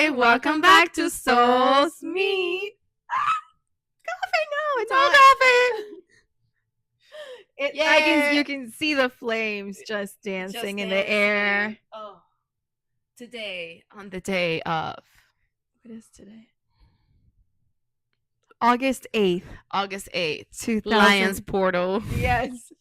Hi, welcome back to Soul's Meet. Coffee, no, it's No not. coffee. You can see the flames just dancing in the air. Oh, today on the day of What is today? August 8th. August 8th, 2000. Lions Portal. Yes.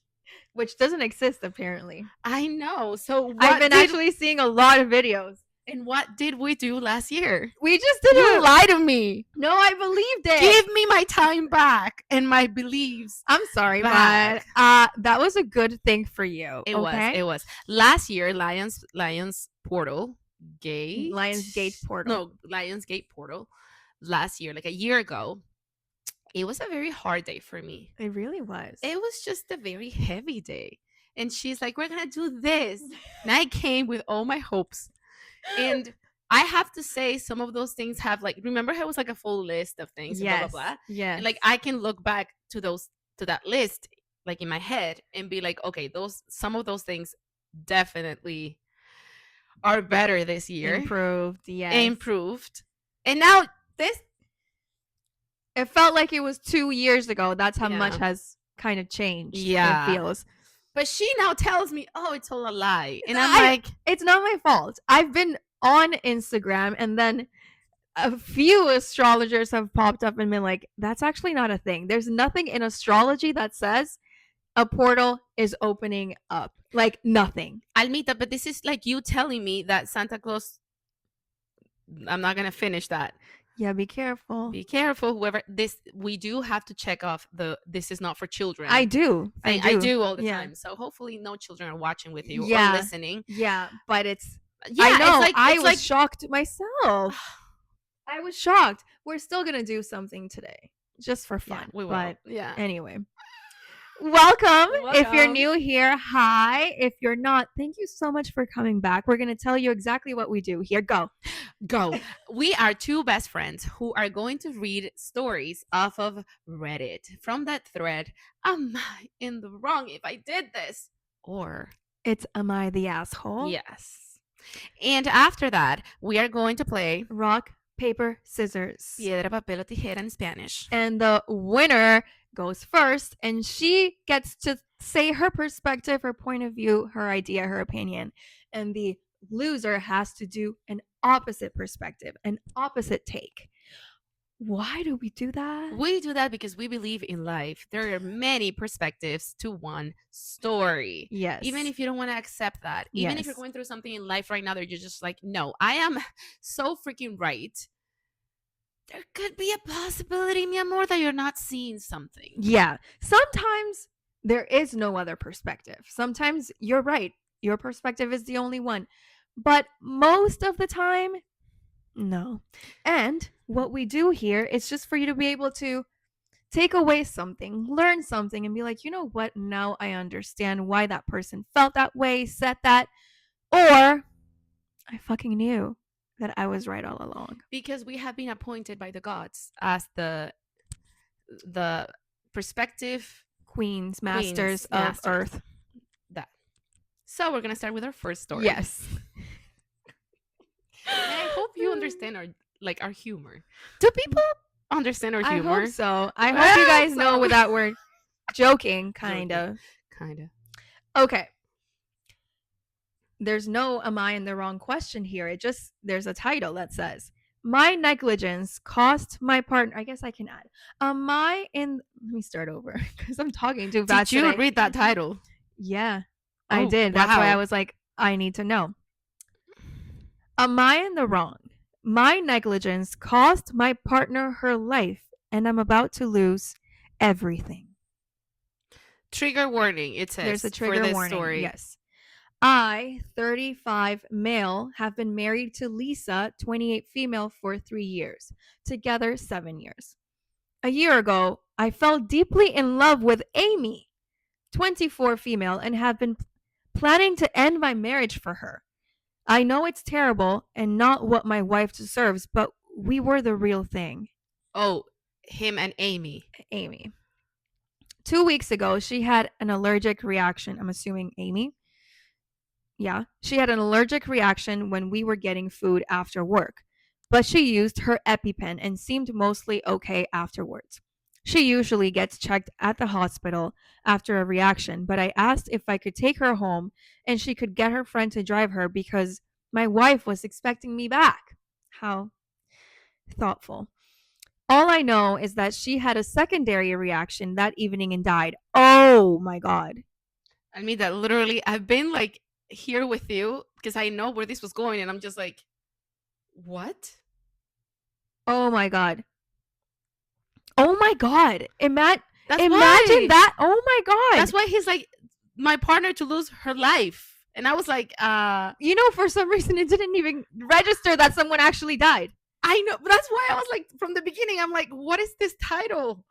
Which doesn't exist apparently. I know. So I've been actually seeing a lot of videos. And what did we do last year? We just did You it. lied to me. No, I believed it. Give me my time back and my beliefs. I'm sorry, back. but that was a good thing for you. It was. Last year, Lions Portal Gate. Lionsgate Portal. No, Lionsgate Portal. Last year, like a year ago, it was a very hard day for me. It really was. It was just a very heavy day. And she's like, we're going to do this. And I came with all my hopes. And I have to say, some of those things have remember how it was like a full list of things, yes, blah, blah, blah. Yeah. And I can look back to that list, in my head and be like, okay, some of those things definitely are better this year. Improved. And now this, it felt like it was 2 years ago. That's how much has kind of changed. Yeah. It feels. But she now tells me, oh, it's all a lie. And I'm like, it's not my fault. I've been on Instagram and then a few astrologers have popped up and been like, that's actually not a thing. There's nothing in astrology that says a portal is opening up. Nothing. Almita, but this is like you telling me that Santa Claus, I'm not going to finish that. Yeah, be careful. Be careful. Whoever we do have to check off this is not for children. I do all the time. So hopefully no children are watching with you or listening. Yeah, but it's. Yeah, I know. I was shocked myself. I was shocked. We're still gonna do something today, just for fun. Yeah, we will. But anyway. Welcome. If you're new here, hi. If you're not, thank you so much for coming back. We're going to tell you exactly what we do here. Go. We are two best friends who are going to read stories off of Reddit. From that thread, am I in the wrong if I did this? Or it's am I the asshole? Yes. And after that, we are going to play rock, paper, scissors. Piedra, papel o tijera in Spanish. And the winner goes first, and she gets to say her perspective, her point of view, her idea, her opinion. And the loser has to do an opposite perspective, an opposite take. Why do we do that? We do that because we believe in life. There are many perspectives to one story. Yes. Even if you don't want to accept that. Even if you're going through something in life right now that you're just like, no, I am so freaking right. There could be a possibility, mi amor, that you're not seeing something. Yeah. Sometimes there is no other perspective. Sometimes you're right. Your perspective is the only one. But most of the time, no. And what we do here is just for you to be able to take away something, learn something, and be like, you know what? Now I understand why that person felt that way, said that, or I fucking knew that I was right all along. Because we have been appointed by the gods as the perspective queens, masters of Earth. That. So we're going to start with our first story. Yes. And I hope you understand our humor. Do people understand our humor? I hope so. I hope you guys know that we're joking, kind of. Okay. There's no am I in the wrong question here. There's a title that says, my negligence cost my partner. I guess I can add. Let me start over because I'm talking too fast. Did you read that title? Yeah, I did. That's why I was like, I need to know. Am I in the wrong? My negligence cost my partner her life, and I'm about to lose everything. Trigger warning, it says. There's a trigger warning. Story. Yes. I, 35 male, have been married to Lisa, 28 female, for 3 years. Together, 7 years. A year ago, I fell deeply in love with Amy, 24 female, and have been planning to end my marriage for her. I know it's terrible and not what my wife deserves, but we were the real thing. Oh, him and Amy. 2 weeks ago, she had an allergic reaction. I'm assuming Amy. Yeah, she had an allergic reaction when we were getting food after work. but she used her EpiPen and seemed mostly okay afterwards. She usually gets checked at the hospital after a reaction, but I asked if I could take her home and she could get her friend to drive her because my wife was expecting me back. How thoughtful. All I know is that she had a secondary reaction that evening and died. Oh my God. I mean that literally I've been like here with you because I know where this was going and I'm just like, what? Oh my God. Oh my God. That's Imagine why. that. Oh my That's God. why he's like my partner to lose her life. And I was like, You know, for some reason, it didn't even register that someone actually died. I know. That's why I was like, from the beginning, I'm like, what is this title?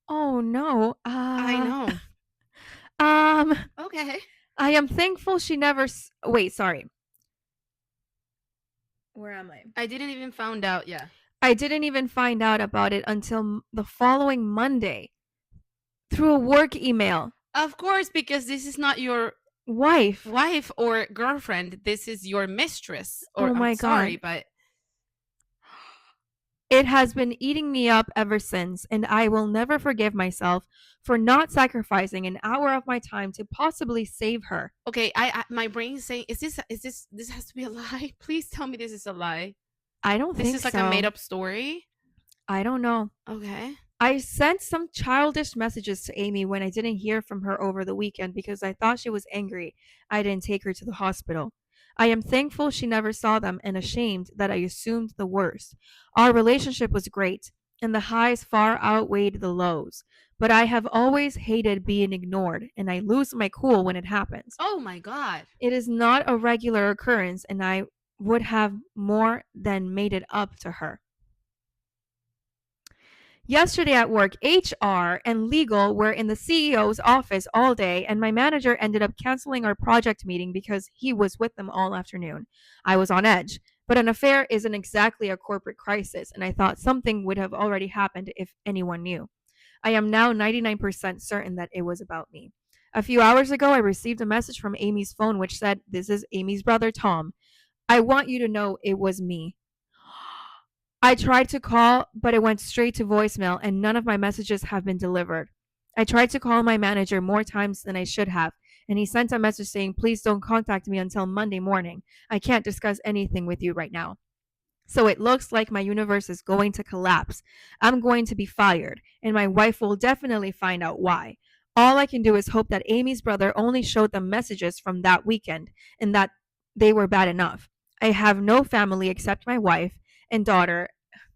Oh no. I know. Um, Okay. I am thankful she never. Wait, sorry. Where am I? I didn't even found out. Yeah. I didn't even find out about it until the following Monday through a work email. Of course, because this is not your Wife. wife or girlfriend. This is your mistress. Or Oh I'm my sorry, God. but It has been eating me up ever since, and I will never forgive myself for not sacrificing an hour of my time to possibly save her. okay. My brain is saying, this has to be a lie? Please tell me this is a lie. I don't This think is like a so. made up story. I don't know. Okay. I sent some childish messages to Amy when I didn't hear from her over the weekend because I thought she was angry I didn't take her to the hospital. I am thankful she never saw them and ashamed that I assumed the worst. Our relationship was great, and the highs far outweighed the lows. But I have always hated being ignored, and I lose my cool when it happens. Oh my God. It is not a regular occurrence, and I would have more than made it up to her. Yesterday at work, HR and legal were in the CEO's office all day, and my manager ended up canceling our project meeting because he was with them all afternoon. I was on edge, but an affair isn't exactly a corporate crisis, and I thought something would have already happened if anyone knew. I am now 99% certain that it was about me. A few hours ago, I received a message from Amy's phone which said, "This is Amy's brother, Tom. I want you to know it was me." I tried to call, but it went straight to voicemail, and none of my messages have been delivered. I tried to call my manager more times than I should have, and he sent a message saying, "Please don't contact me until Monday morning. I can't discuss anything with you right now." So it looks like my universe is going to collapse. I'm going to be fired, and my wife will definitely find out why. All I can do is hope that Amy's brother only showed them messages from that weekend and that they were bad enough. I have no family except my wife and daughter.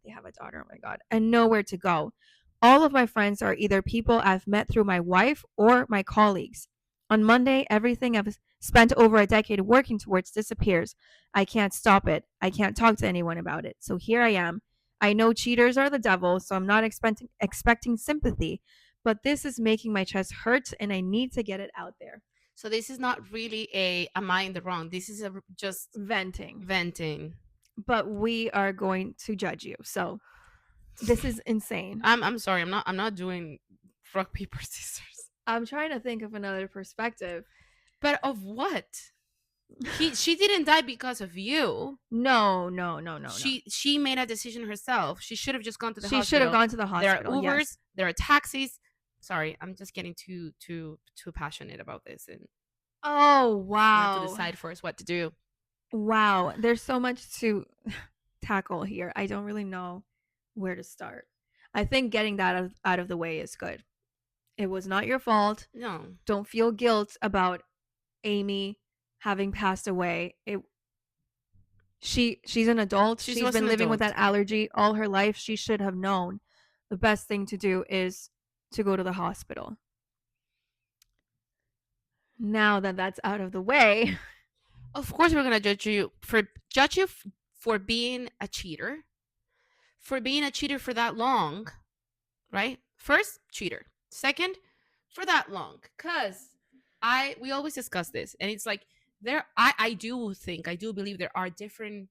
They have a daughter, oh my God, and nowhere to go. All of my friends are either people I've met through my wife or my colleagues. On Monday, everything I've spent over a decade working towards disappears. I can't stop it. I can't talk to anyone about it. So here I am. I know cheaters are the devil, so I'm not expecting sympathy, but this is making my chest hurt and I need to get it out there. So this is not really a am I in the wrong? This is a just Venting. venting. But we are going to judge you. So this is insane. I'm sorry. I'm not doing rock paper scissors. I'm trying to think of another perspective. But of what? She didn't die because of you. No. She made a decision herself. She should have just gone to the hospital. She should have gone to the There are hospital. Ubers, Yes. there are taxis. Sorry, I'm just getting too passionate about this and Oh, I have wow. to decide first what to do. Wow. There's so much to tackle here. I don't really know where to start. I think getting that out of the way is good. It was not your fault. No. Don't feel guilt about Amy having passed away. She's an adult. She She's was been an living with adult. that allergy all her life. She should have known the best thing to do is to go to the hospital. Now that that's out of the way, Of course we're going to judge you for being a cheater. For being a cheater for that long, right? First, cheater. Second, for that long. Cuz we always discuss this and it's like I do believe there are different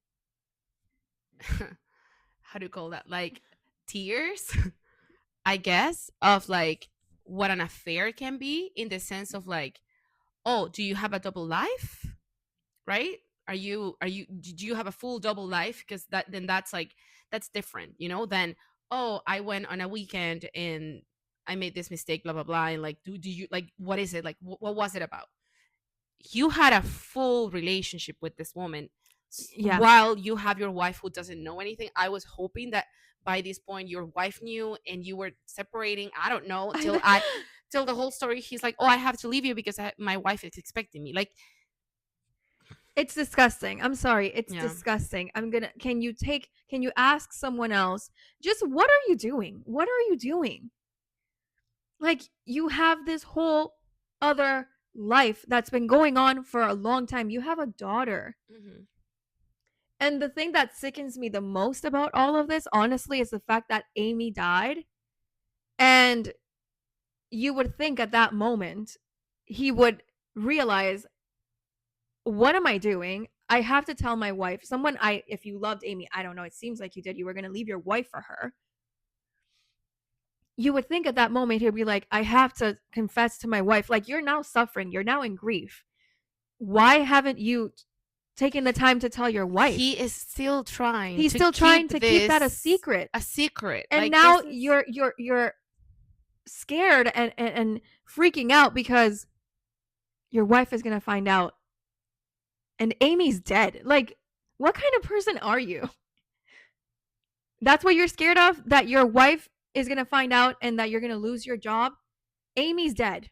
how do you call that? Like tiers, I guess, of like what an affair can be in the sense of like, oh, do you have a double life? Right? do you have a full double life? Because then that's like, that's different, than, oh, I went on a weekend and I made this mistake, blah blah blah. And like, do you, like, what is it like, what was it about? You had a full relationship with this woman, Yeah. while you have your wife who doesn't know anything. I was hoping that by this point your wife knew and you were separating, I don't know, till the whole story he's like, oh, I have to leave you because my wife is expecting me, like. It's disgusting. I'm sorry. It's Yeah. disgusting. Can you ask someone else, just what are you doing? What are you doing? Like, you have this whole other life that's been going on for a long time. You have a daughter. Mm-hmm. And the thing that sickens me the most about all of this, honestly, is the fact that Amy died. And you would think at that moment he would realize, what am I doing? I have to tell my wife. If you loved Amy, I don't know, it seems like you did. You were going to leave your wife for her. You would think at that moment he'd be like, I have to confess to my wife. Like, you're now suffering. You're now in grief. Why haven't you taken the time to tell your wife? He is still trying. He's still trying to keep that a secret. A secret. And like, now you're scared and freaking out because your wife is going to find out. And Amy's dead. Like, what kind of person are you? That's what you're scared of? That your wife is going to find out and that you're going to lose your job? Amy's dead.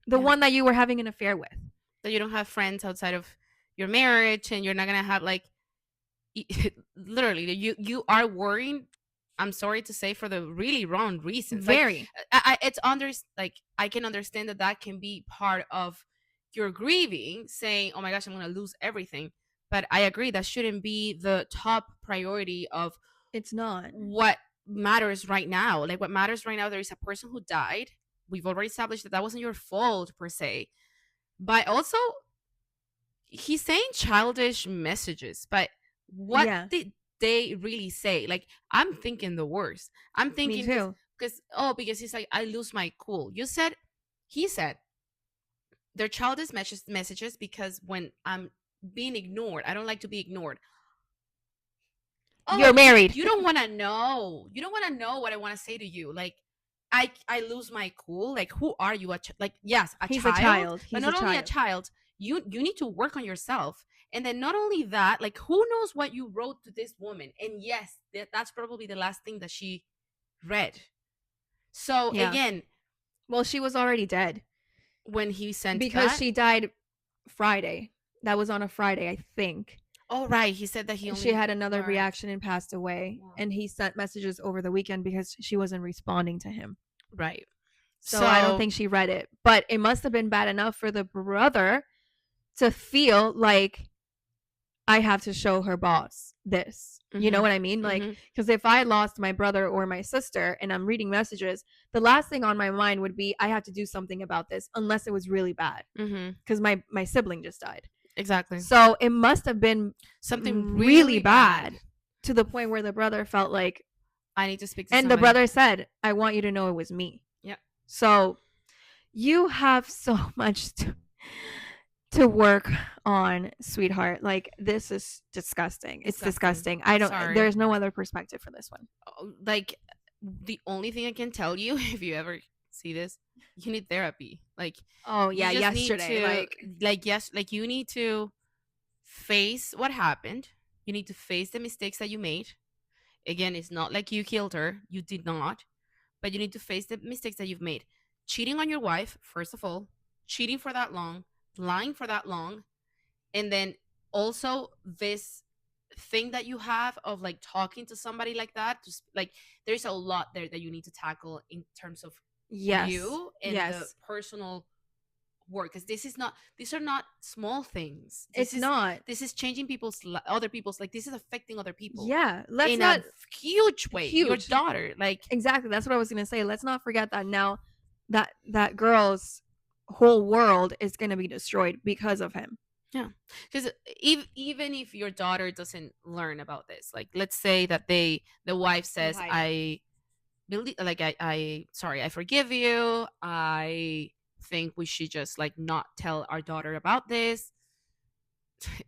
The one that you were having an affair with. That you don't have friends outside of your marriage, and you're not going to have, like, literally, you are worrying, I'm sorry to say, for the really wrong reasons. Very. Like, I can understand that can be part of your grieving, saying, oh my gosh, I'm going to lose everything. But I agree, that shouldn't be the top priority of It's not what matters right now. Like, what matters right now, there is a person who died. We've already established that wasn't your fault per se. But also, he's saying childish messages. But what did they really say? Like, I'm thinking the worst. I'm thinking, me too. Because he's like, I lose my cool. He said they're childish messages because when I'm being ignored, I don't like to be ignored. Oh, you're married. You don't want to know. You don't want to know what I want to say to you. Like, I lose my cool. Like, who are you? Yes, He's a child. But not only a child, you need to work on yourself. And then not only that, like, who knows what you wrote to this woman? And yes, that's probably the last thing that she read. So again, well, she was already dead when he sent because she died Friday. That was on a Friday, I think. Oh, right. He said that she had another reaction and passed away. Yeah. And he sent messages over the weekend because she wasn't responding to him. Right. So I don't think she read it. But it must have been bad enough for the brother to feel like, I have to show her boss this. Mm-hmm. You know what I mean? Like, because if I lost my brother or my sister and I'm reading messages, the last thing on my mind would be, I have to do something about this, unless it was really bad. Because my sibling just died. Exactly. So it must have been something really bad to the point where the brother felt like, I need to speak to somebody. The brother said, I want you to know it was me. Yeah. So you have so much to work on, sweetheart. Like, this is disgusting. It's disgusting. There's no other perspective for this one. Like, the only thing I can tell you, if you ever see this, you need therapy. Like, oh yeah, yesterday, you need to face what happened. You need to face the mistakes that you made. Again, it's not like you killed her. You did not. But you need to face the mistakes that you've made. Cheating on your wife, first of all, cheating for that long, lying for that long, and then also this thing that you have of, like, talking to somebody like that. Just, like, there's a lot there that you need to tackle in terms of you and the personal work, because these are not small things. This is changing other people's, like, this is affecting other people in a huge way. Your daughter, like, exactly, that's what I was gonna say. Let's not forget that now that girl's whole world is gonna be destroyed because of him. Yeah, because even if your daughter doesn't learn about this, like, let's say that the wife says, I believe, like, I sorry, I forgive you, I think we should just, like, not tell our daughter about this.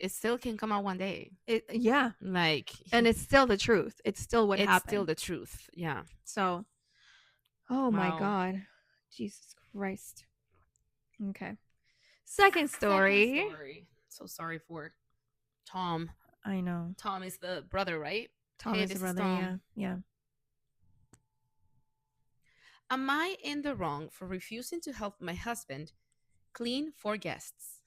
it still can come out one day. Yeah. Like, And it's still the truth. It's still what it's still happened. the truth. Yeah. So, oh my Wow. God. Jesus Christ. Okay. Second Second story. story. So sorry for Tom. I know. Tom is the brother, right? Tom Hey, is a this is brother. Yeah. Tom. Yeah. Am I in the wrong for refusing to help my husband clean for guests?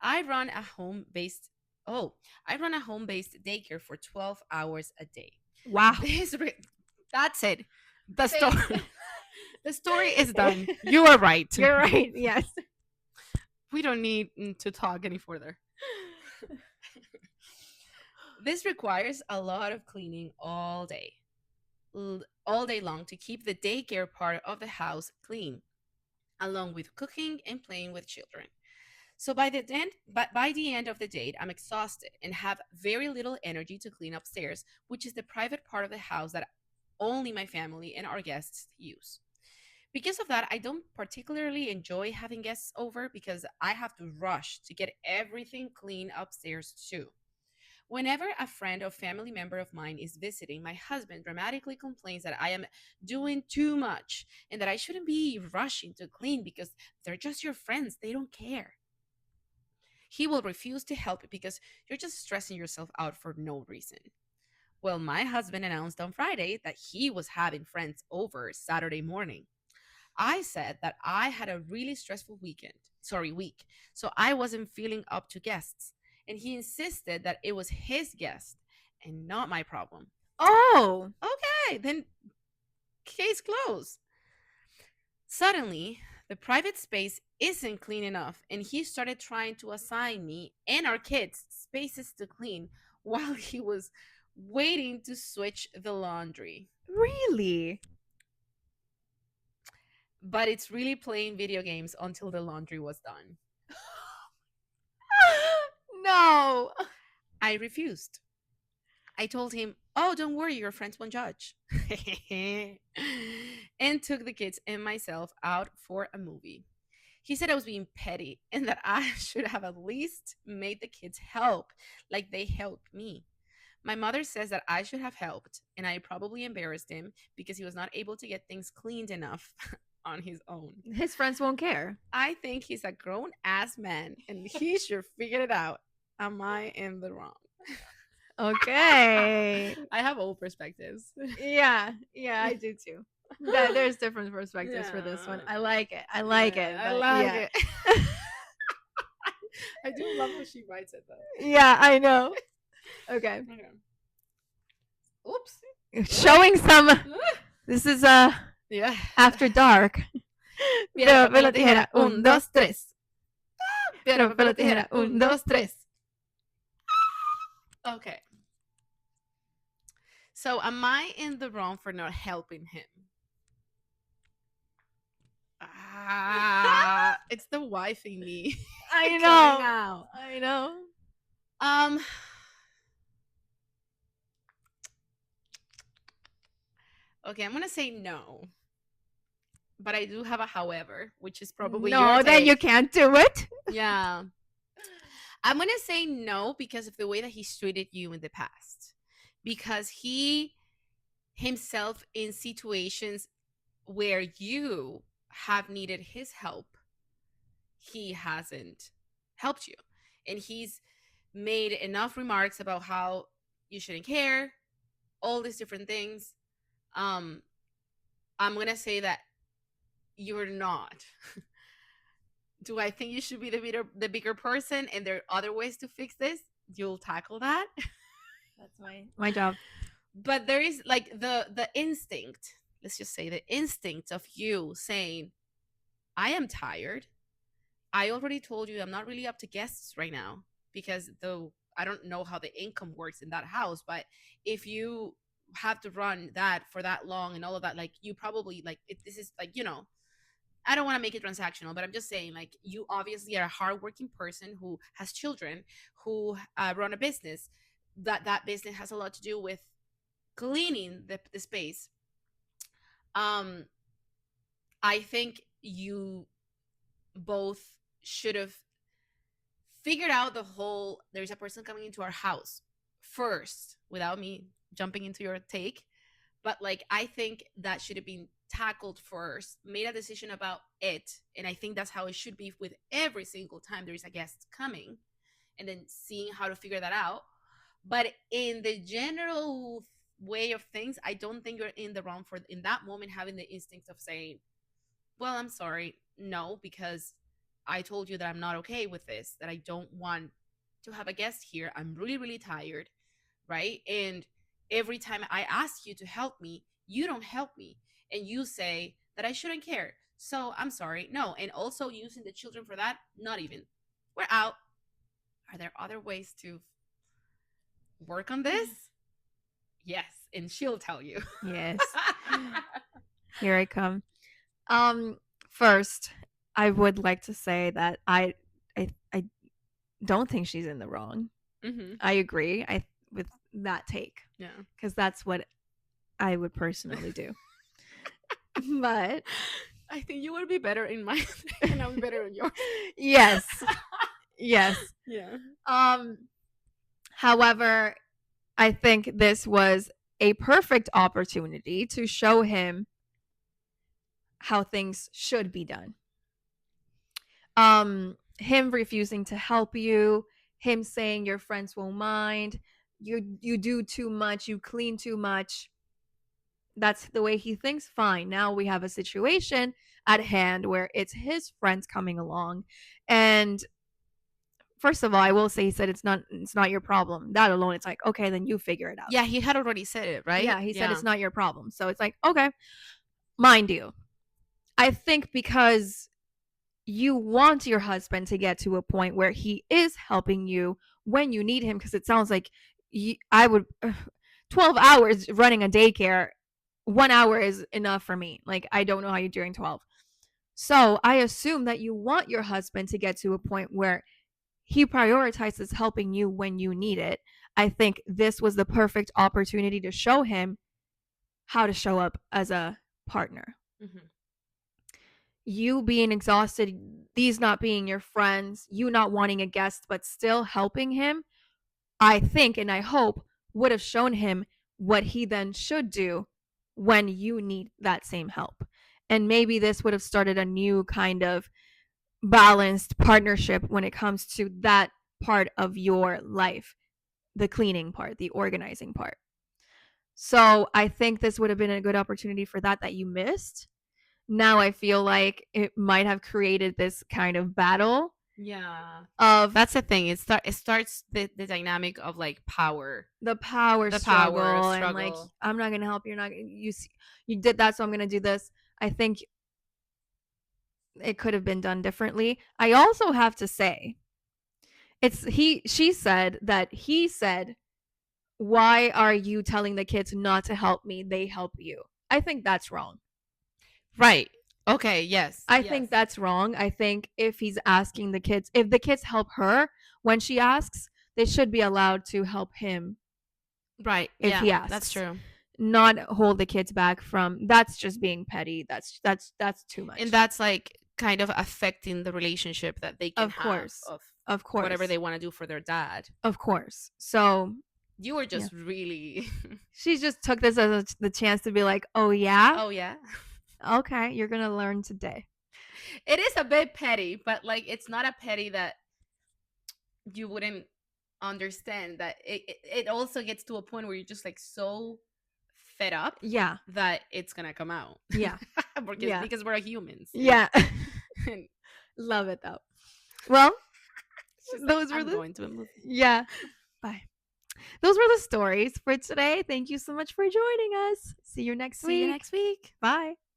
I run a home based oh, I run a home based daycare for 12 hours a day. Wow. That's it. The Thanks. story the story is done. You are right. You're right. Yes. We don't need to talk any further. This requires a lot of cleaning all day. All day long to keep the daycare part of the house clean, along with cooking and playing with children. So by the end of the day, I'm exhausted and have very little energy to clean upstairs, which is the private part of the house that only my family and our guests use. Because of that, I don't particularly enjoy having guests over because I have to rush to get everything clean upstairs too. Whenever a friend or family member of mine is visiting, my husband dramatically complains that I am doing too much and that I shouldn't be rushing to clean because they're just your friends. They don't care. He will refuse to help because you're just stressing yourself out for no reason. Well, my husband announced on Friday that he was having friends over Saturday morning. I said that I had a really stressful week, so I wasn't feeling up to guests. And he insisted that it was his guest and not my problem. Oh. Okay, then case closed. Suddenly, the private space isn't clean enough, and he started trying to assign me and our kids spaces to clean while he was waiting to switch the laundry. Really? But it's really playing video games until the laundry was done. No. I refused. I told him, "Oh, don't worry, your friends won't judge." And took the kids and myself out for a movie. He said I was being petty and that I should have at least made the kids help like they helped me. My mother says that I should have helped, and I probably embarrassed him because he was not able to get things cleaned enough on his own. His friends won't care. I think he's a grown ass man and he should figure it out. Am I in the wrong? Okay. I have old perspectives. Yeah. Yeah, I do too. There's different perspectives for this one. I like it. I like it. I but like yeah. it. I do love how she writes it though. Yeah, I know. Okay. Okay. Oops. Showing some. This is Yeah. after dark. Piedra, Piedra, papel o papel, tijera. tijera. Un, dos, tres. Piedra, Piedra, papel, papel o tijera. tijera. Un, dos, tres. Okay. So am I in the wrong for not helping him? It's the wife in me. I coming know. out. I know. Um. Okay, I'm gonna say no, but I do have a however, which is probably No, your then take. you can't do it. Yeah, I'm gonna say no because of the way that he's treated you in the past, because he himself in situations where you have needed his help, he hasn't helped you, and he's made enough remarks about how you shouldn't care, all these different things. um I'm gonna say that you're not. Do I think you should be the bigger person and there are other ways to fix this? You'll tackle that. That's my job. But there is like the instinct, let's just say the instinct of you saying, I am tired. I already told you I'm not really up to guests right now because though I don't know how the income works in that house, but if you have to run that for that long and all of that, like you probably like this is like, I don't want to make it transactional, but I'm just saying, like, you obviously are a hardworking person who has children, who run a business. That business has a lot to do with cleaning the space. Um, I think you both should have figured out the whole there's a person coming into our house first without me jumping into your take. But like, I think that should have been tackled first, made a decision about it. And I think that's how it should be with every single time there is a guest coming, and then seeing how to figure that out. But in the general way of things, I don't think you're in the wrong for in that moment having the instinct of saying, well, I'm sorry, no, because I told you that I'm not okay with this, that I don't want to have a guest here. I'm really, really tired, right? And every time I ask you to help me, you don't help me. And you say that I shouldn't care. So I'm sorry, no. And also using the children for that, not even. We're out. Are there other ways to work on this? Yes. And she'll tell you. Yes. Here I come. First, I would like to say that I don't think she's in the wrong. I agree. With that take. Yeah. Because that's what I would personally do. But I think you would be better in mine and I'm better in yours. yes. Yes. Yeah. However, I think this was a perfect opportunity to show him how things should be done. Him refusing to help you, him saying your friends won't mind, you do too much, you clean too much. That's the way he thinks. Fine. Now we have a situation at hand where it's his friends coming along. And first of all, I will say he said it's not your problem. That alone, it's like, okay, then you figure it out. Yeah, he had already said it, right? Yeah, he said it's not your problem. So it's like, okay, mind you, I think because you want your husband to get to a point where he is helping you when you need him, because it sounds like I would 12 hours running a daycare, 1 hour is enough for me. Like, I don't know how you're doing 12. So I assume that you want your husband to get to a point where he prioritizes helping you when you need it. I think this was the perfect opportunity to show him how to show up as a partner. You being exhausted, these not being your friends, you not wanting a guest, but still helping him, I think and I hope would have shown him what he then should do when you need that same help. And maybe this would have started a new kind of balanced partnership when it comes to that part of your life, the cleaning part, the organizing part. So I think this would have been a good opportunity for that you missed. Now I feel like it might have created this kind of battle. Yeah. Of that's the thing. It starts the dynamic of like power. The power struggle. And like, I'm not gonna help you. You're not. You did that, so I'm gonna do this. I think it could have been done differently. I also have to say, she said that he said, why are you telling the kids not to help me? They help you. I think that's wrong. Right. Okay, yes. I think that's wrong. I think if he's asking the kids, if the kids help her when she asks, they should be allowed to help him. Right. If he asks. That's true. Not hold the kids back from, that's just being petty. That's too much. And that's like kind of affecting the relationship that they can have of course, whatever they want to do for their dad. Of course. So you were just really she just took this as the chance to be like, oh yeah? Oh yeah? Okay, you're gonna learn today. It is a bit petty, but like, it's not a petty that you wouldn't understand. That it also gets to a point where you're just like so fed up, that it's gonna come out. Because we're humans. Love it though. Well, those were going to a movie. Bye. Those were the stories for today. Thank you so much for joining us. See you next week. Bye.